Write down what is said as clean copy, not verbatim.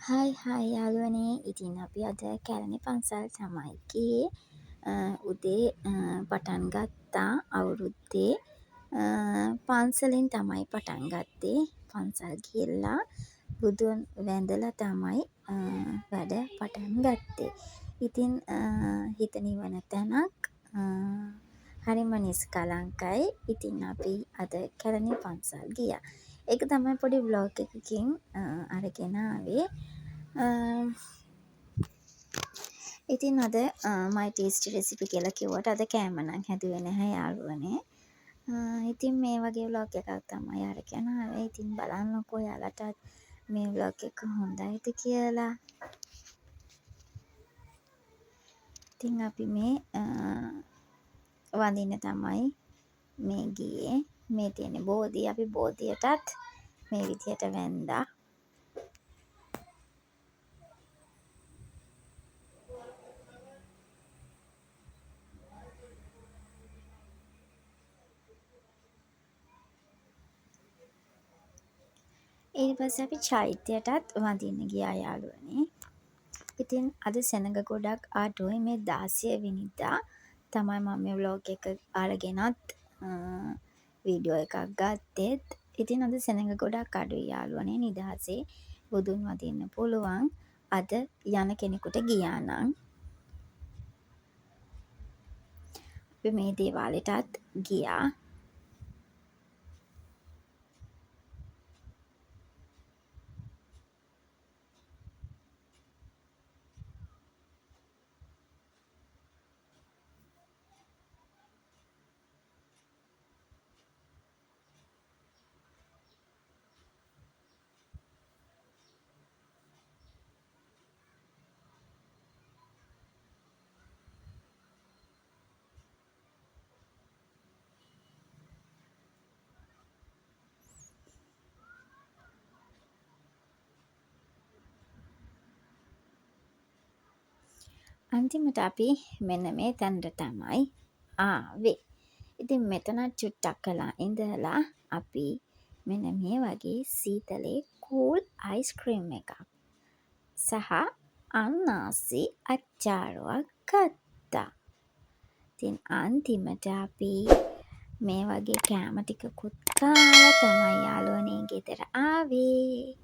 හයි යාළුවනේ. ඉතින් අපි අද කැලණි පන්සල් තමයි ගියේ. උදේ පටන් ගත්තා අවුරුද්දේ. පන්සලෙන් තමයි පටන් ගත්තේ. පන්සල් ගිහිල්ලා බුදුන් වැඳලා තමයි වැඩ පටන් ගත්තේ. ඉතින් හිත නිවන තැනක්. හරිම නිස්කලංකයි. ඉතින් අපි අද කැලණි පන්සල් ගියා. ඒක තමයි පොඩි ව්ලොග් එකකින් අරගෙන ආවේ. ඉතින් අද මයි ටේස්ටි රෙසිපි කියලා කිව්වට අද කෑම නම් හැදුවේ නැහැ යාළුවනේ. ඉතින් මේ වගේ ව්ලොග් එකක් තමයි අරගෙන ආවේ. ඉතින් බලන්නකෝ ඔයාලටත් මේ ව්ලොග් එක හොඳයිද කියලා. ඉතින් අපි මේ වඳින්න තමයි මේ ගියේ. මේ තියෙන බෝධිය. අපි බෝධියටත් මේ විදියට වැන්දා. ඊට පස්සේ අපි චෛත්‍යයටත් වඳින්න ගියා යාළුවනේ. ඉතින් අද සෙනඟ ගොඩක් අඩුයි. මේ 16 වෙනිදා තමයි මම මේ ව්ලොග් එක අරගෙනත් වීඩියෝ එකක් ගත්තෙත්. ඉතින් අද සෙනඟ ගොඩක් අඩුයි යාළුවනේ. නිදහසේ බුදුන් වඳින්න පුළුවන්. අද යන කෙනෙකුට ගියා නම්. අපි මේ දේවාලෙටත් ගියා. අන්තිමට අපි මෙන්න මේ තැනට තමයි ආවේ. ඉතින් මෙතනත් චුට්ටක් කළා ඉඳලා අපි මෙන්න මේ වගේ සීතලේ කූල් අයිස්ක්‍රීම් එකක් සහ අන්නාසි අච්චාරුවක් ගත්තා. ඉතින් අන්තිමට අපි මේ වගේ කෑම ටිකකුත් කාලා තමයි යාළුවනේ ගෙදර ආවේ.